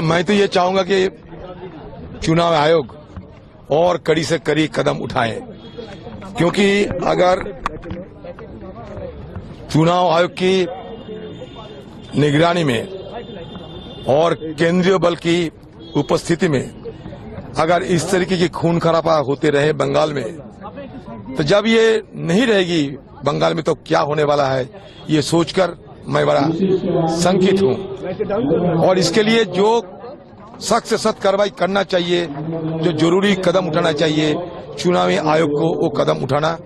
मैं तो ये चाहूंगा कि चुनाव आयोग और कड़ी से कड़ी कदम उठाए, क्योंकि अगर चुनाव आयोग की निगरानी में और केंद्रीय बल की उपस्थिति में अगर इस तरीके की खून खराबा होते रहे बंगाल में, तो जब ये नहीं रहेगी बंगाल में तो क्या होने वाला है, ये सोचकर मैं बड़ा शंकित हूं। और इसके लिए जो सख्त से सख्त कार्रवाई करना चाहिए, जो जरूरी कदम उठाना चाहिए, चुनावी आयोग को वो कदम उठाना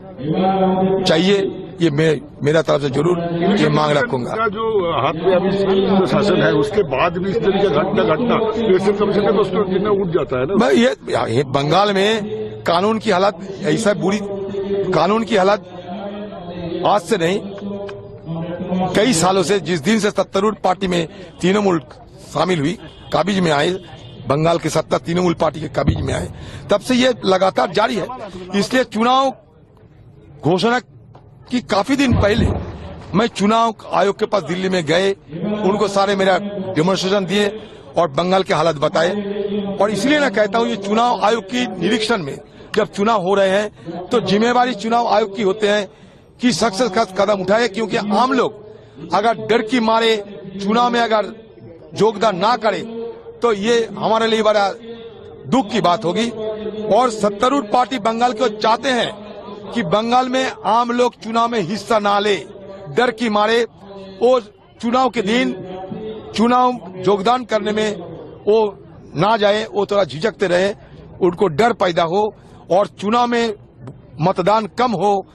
चाहिए। ये मेरा तरफ से जरूर ये मांग रखूंगा। जो हाथ में अभी शासन है उसके बाद भी इस तरह का घटना ऐसे कम से कम उसको गिरना उठ जाता है ना। ये बंगाल में कानून की हालत ऐसा बुरी, कानून की हालत आज से नहीं कई सालों से, जिस दिन से सत्तारूढ़ पार्टी में तृणमूल शामिल हुई, काबिज में आए, बंगाल की सत्ता तृणमूल पार्टी के काबिज में आए, तब से ये लगातार जारी है। इसलिए चुनाव घोषणा की काफी दिन पहले मैं चुनाव आयोग के पास दिल्ली में गए, उनको सारे मेरा डेमोन्स्ट्रेशन दिए और बंगाल के हालत बताए। और इसलिए मैं कहता हूं ये चुनाव आयोग की निरीक्षण में जब चुनाव हो रहे हैं तो जिम्मेवारी चुनाव आयोग की होते हैं कि सख्त से सख्त कदम उठाए, क्योंकि आम लोग अगर डर की मारे चुनाव में अगर योगदान ना करे तो ये हमारे लिए बड़ा दुख की बात होगी। और सत्तारूढ़ पार्टी बंगाल को चाहते हैं कि बंगाल में आम लोग चुनाव में हिस्सा ना ले, डर की मारे वो चुनाव के दिन चुनाव योगदान करने में वो ना जाए, वो थोड़ा झिझकते रहे, उनको डर पैदा हो और चुनाव में मतदान कम हो,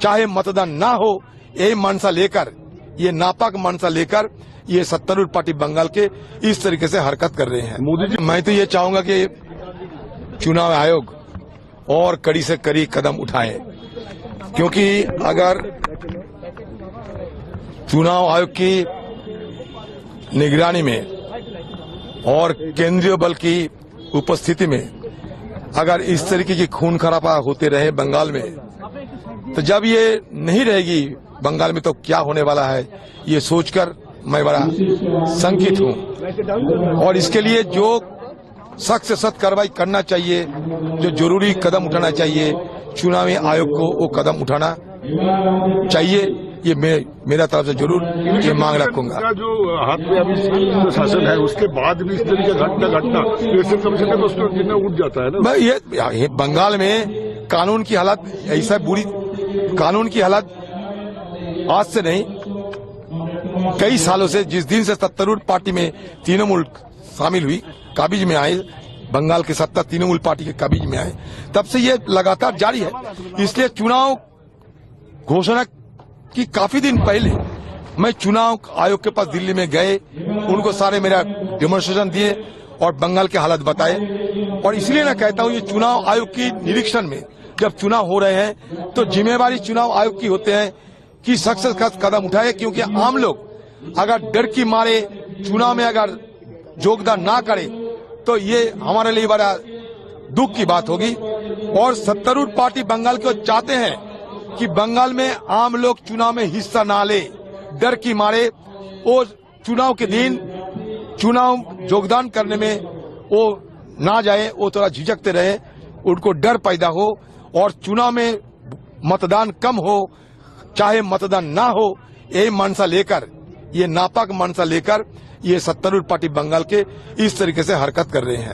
चाहे मतदान ना हो, यही मनसा लेकर, ये नापाक मनसा लेकर ये सत्तारूढ़ पार्टी बंगाल के इस तरीके से हरकत कर रहे हैं। मोदी जी, मैं तो ये चाहूंगा कि चुनाव आयोग और कड़ी से कड़ी कदम उठाए, क्योंकि अगर चुनाव आयोग की निगरानी में और केंद्रीय बल की उपस्थिति में अगर इस तरीके की खून खराबा होते रहे बंगाल में, तो जब ये नहीं रहेगी बंगाल में तो क्या होने वाला है, ये सोचकर मैं बड़ा शंकित हूं। और इसके लिए जो सख्त से सख्त कार्रवाई करना चाहिए, जो जरूरी कदम उठाना चाहिए, चुनावी आयोग को वो कदम उठाना चाहिए। ये मेरा तरफ से जरूर ये मांग रखूंगा। जो हाथ में अभी शासन है उसके बाद भी इस तरह का घटना ऐसे कम से कम उसको गिरना उठ जाता है ना। ये बंगाल में कानून की हालत ऐसा बुरी, कानून की हालत आज से नहीं कई सालों से, जिस दिन से सत्तारूढ़ पार्टी में तृणमूल शामिल हुई, काबिज में आए, बंगाल की सत्ता तृणमूल पार्टी के काबिज में आए, तब से ये लगातार जारी है। इसलिए चुनाव घोषणा की काफी दिन पहले मैं चुनाव आयोग के पास दिल्ली में गए, उनको सारे मेरा डेमोन्स्ट्रेशन दिए और बंगाल के हालत बताए। और इसलिए मैं कहता हूं ये चुनाव आयोग की निरीक्षण में जब चुनाव हो रहे हैं तो जिम्मेवारी चुनाव आयोग की होते हैं कि सख्त से सख्त कदम उठाए, क्योंकि आम लोग अगर डर की मारे चुनाव में अगर योगदान ना करे तो ये हमारे लिए बड़ा दुख की बात होगी। और सत्तारूढ़ पार्टी बंगाल को चाहते हैं कि बंगाल में आम लोग चुनाव में हिस्सा ना ले, डर की मारे वो चुनाव के दिन चुनाव योगदान करने में वो ना जाए, वो थोड़ा झिझकते रहे, उनको डर पैदा हो और चुनाव में मतदान कम हो, चाहे मतदान ना हो, यही मनसा लेकर, ये नापाक मनसा लेकर ये सत्तारूढ़ पार्टी बंगाल के इस तरीके से हरकत कर रहे हैं।